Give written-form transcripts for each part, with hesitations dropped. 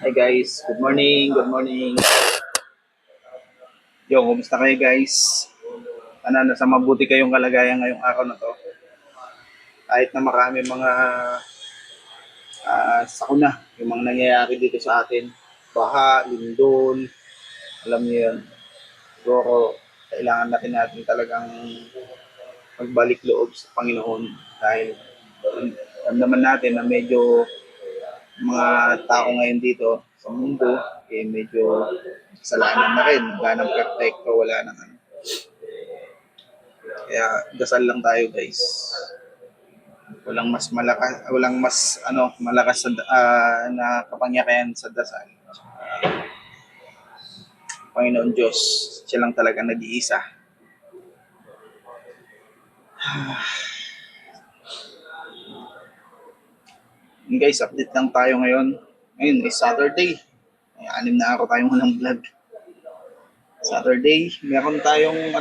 Hi guys, good morning, good morning. Yo, kumusta kayo guys? Nasa mabuti kayong kalagayan ngayong araw na to. Kahit na marami mga sakuna, yung mga nangyayari dito sa atin. Baha, lindol, alam niyo yan. Siguro, kailangan natin talagang magbalik loob sa Panginoon dahil alam naman natin na medyo mga tao ngayon dito sa mundo, medyo kasalanan na rin. Wala nang perfecto, wala nang ano. Kaya dasal lang tayo guys. Walang mas malakas na kapangyarihan sa dasal. Panginoon Diyos, siya lang talaga nag-iisa. Guys, update lang tayo ngayon. Ngayon is Saturday. May 6 na araw tayong walang vlog. Saturday, meron tayong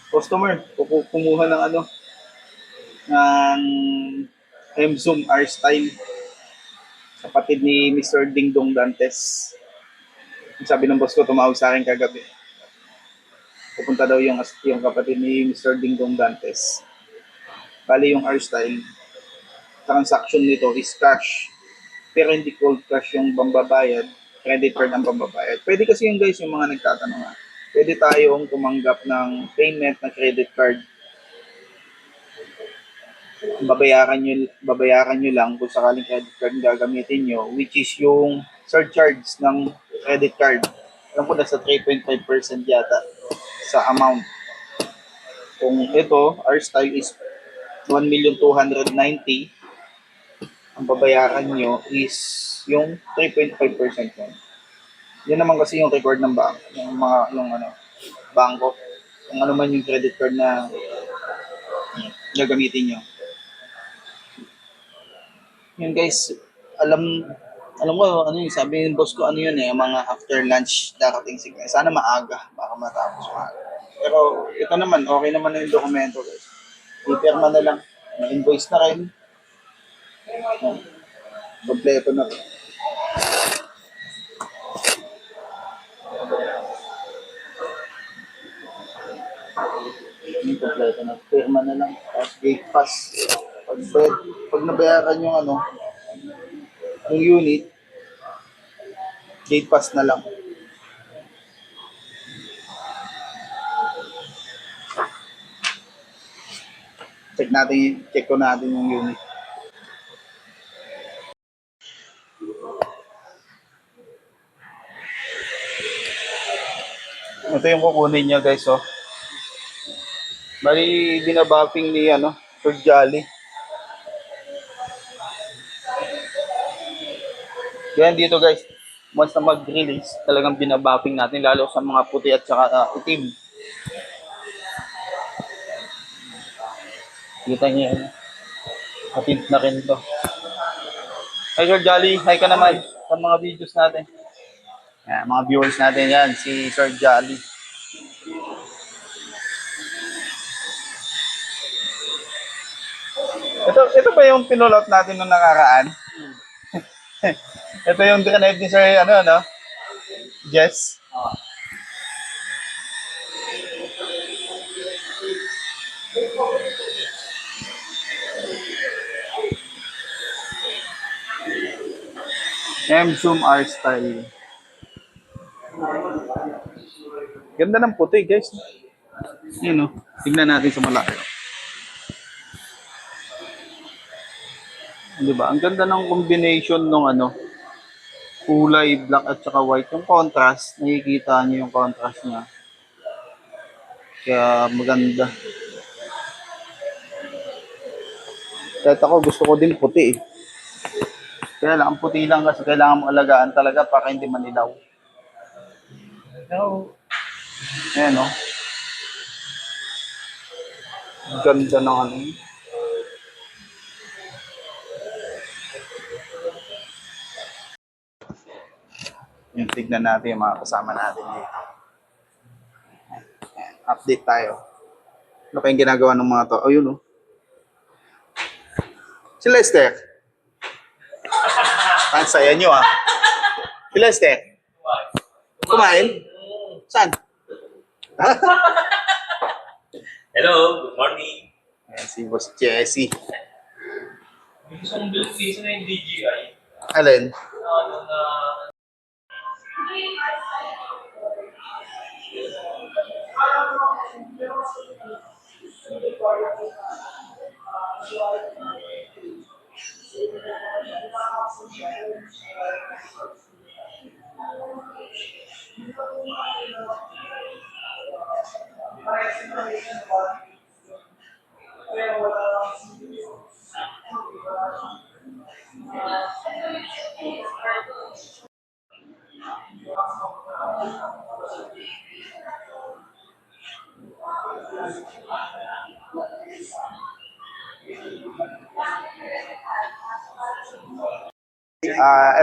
customer. Kumuha ng ng M-Zoom R-Style. Kapatid ni Mr. Dingdong Dantes. Sabi ng boss ko, tumawag sa akin kagabi. Pupunta daw yung kapatid ni Mr. Dingdong Dantes. Bali yung R-Style, transaction nito is cash. Pero hindi cold cash yung pambabayad, credit card ang pambabayad. Pwede kasi yung guys, yung mga nagtatanong pwede tayong tumanggap ng payment na credit card. Babayaran nyo lang kung sakaling credit card gagamitin nyo, which is yung surcharge ng credit card. Alam ko nasa 3.5% yata sa amount. Kung ito, our style is 1,290,000, ang babayaran nyo is yung 3.5% nun. Yan naman kasi yung record ng bank, bangko. Kung ano man yung credit card na gagamitin nyo. Yun guys, alam ko ano yung sabi ng boss ko, ano yun mga after lunch darating signal. Sana maaga, baka matapos maaga. Pero ito naman, okay naman na yung dokumento guys. Ipirma na lang, may invoice na rin. Kompleto na rin. Kompleto na, pirma na lang. Tapos gate pass. Pag nabayaran yung yung unit, gate pass na lang. Check ko natin yung unit. Ito yung kukunin niya guys, oh. Bali, binabapping ni Sir Jolly. Yan dito guys, once na mag-release, talagang binabapping natin, lalo sa mga puti at saka itim. Kita niyo yan. Atint na rin to. Hi Sir Jolly, hi ka naman sa mga videos natin. Yan, mga viewers natin yan, si Sir Jolly. Ito ba yung pinulot natin nung nakaraan? Ito yung drive ni Sir, Jess. M-Zoom R-Style. Ganda ng puti guys. Yun, tignan natin sa malaki. Diba? Ang ganda ng combination ng kulay black at saka white. Yung contrast, nakikita niyo yung contrast niya. Kaya maganda. Kahit ako gusto ko din puti. Kaya lang, ang puti lang kasi kailangan mo alagaan talaga para hindi manilaw. Pero, ayan ganda ng Yung tignan natin yung mga kasama natin dito. Update tayo. Ano kayong ginagawa ng mga to? Oh, Si Lester. Ang saya nyo ah. Sila, Ste? Kumain? Saan? Hello, good morning. Ayan, si Boss Jesse. Gusto kong bilhin piso na yung DJI. Alin? Ano na...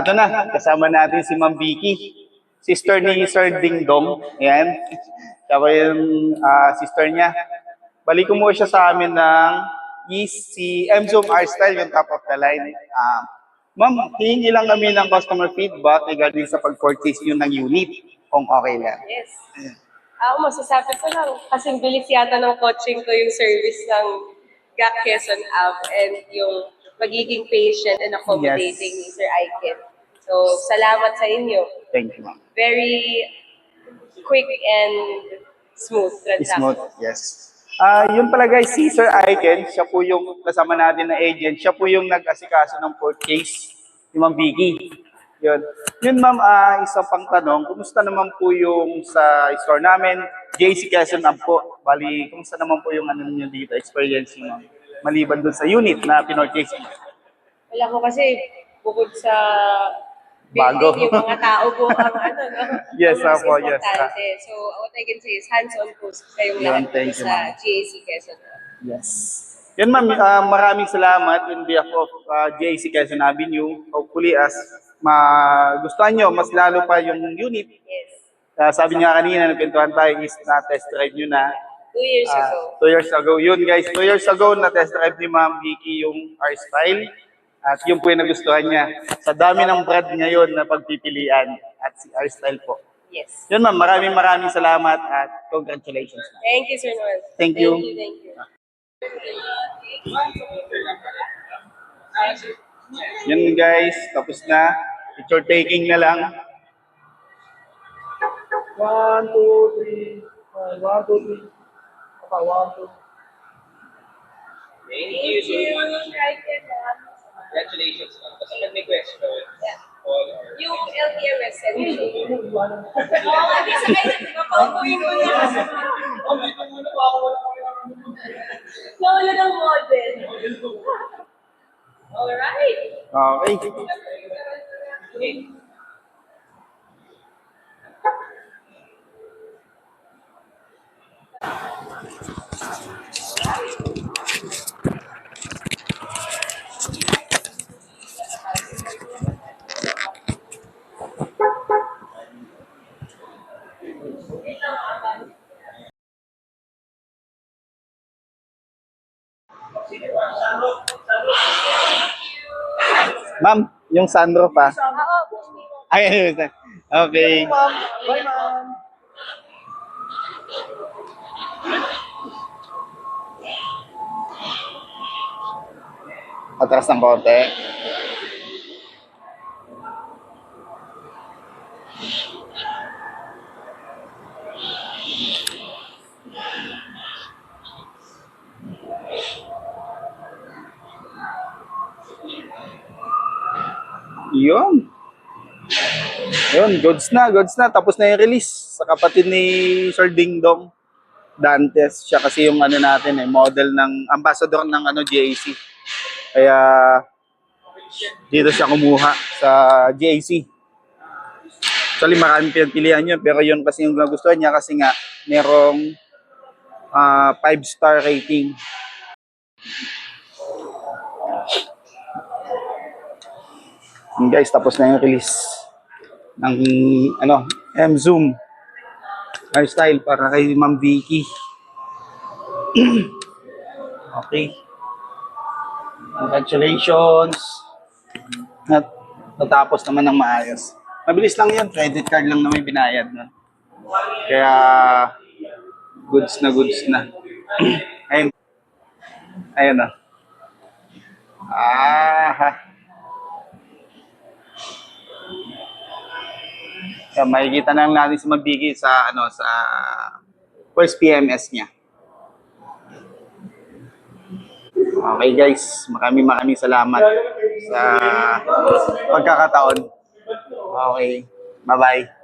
Ito na, kasama natin si Ma'am Vicky. Sister ni Sir Ding Dong. Ayan. Siya yung sister niya. Balik ko mo siya sa amin ng si M-Zoom R-Style, yung top of the line. Ma'am, hihingi lang kami ng customer feedback regarding sa pag-purchase nyo ng unit, kung okay lang. Yes. Ako masasabi ko lang, kasing bilis yata ng coaching ko yung service ng GAC Quezon app and yung magiging patient and accommodating ni Sir Aiken. So, salamat sa inyo. Thank you, ma'am. Very quick and smooth transaction. Smooth, yes. Yun pala guys, si Sir Aiken, siya po yung kasama natin na agent, siya po yung nag-asikaso ng purchase ni Ma'am Vicky. Yun. Yun ma'am, isang pang tanong, kumusta naman po yung sa store namin, JC Quezon App po, bali, kumusta naman po yung ano niyo dito, experience niyo, maliban dun sa unit na pinorchase niyo? Wala ko kasi bukod sa Bago. building, yung mga tao po ang ano, no? Yes, ang mas apo, yes. importante. So, what I can say is hands-on po kayong Yun, lahat po thank you, sa ma'am. GAC Quezon App. Yes. Yan ma'am, maraming salamat in behalf of JC Quezon Avenue. Hopefully as magustuhan nyo, mas lalo pa yung unit. Yes. Sabi niya kanina, nagpintuhan tayo is na-test drive nyo na. 2 years ago. 2 years ago. Yun guys, 2 years ago na-test drive ni Ma'am Vicky yung R-Style. At yun po yung nagustuhan niya. Sa dami ng brand ngayon na pagpipilian at si R-Style po. Yes. Yun ma'am, maraming salamat at congratulations. Thank you, Sir Noel. Thank you. Thank you. Yan guys, tapos na. Picture taking na lang. 1, 2, 3. 1, 2, 3. 1, 2. Thank you so much. Congratulations. Kasi pag may question, all or... Yung LTMS, Oo, hindi sa kayo, nakaupoy mo na. Nawala ng model. Alright. Okay. Ma'am, yung sunroof pa. Ay, okay. Bye, ma'am. Atras ng konti. Yun. Yun, goods na. Tapos na yung release sa kapatid ni Sir Ding Dong Dantes. Siya kasi yung ano natin model ng ambassador ng GAC. Kaya dito siya kumuha sa GAC. Actually, maraming pinagpilian yun. Pero yun kasi yung nagustuhan niya kasi nga merong 5-star rating. Guys, tapos na yung release ng M-Zoom R-Style para kay Ma'am Vicky. Okay. Congratulations. At natapos naman ng maayos. Mabilis lang yun, credit card lang na may binayad. No? Kaya, goods na. Ayun. Ayun na. So, makikita na lang natin si Magbigay sa sa first PMS niya. Okay guys, maraming salamat sa pagkakataon. Okay, bye-bye.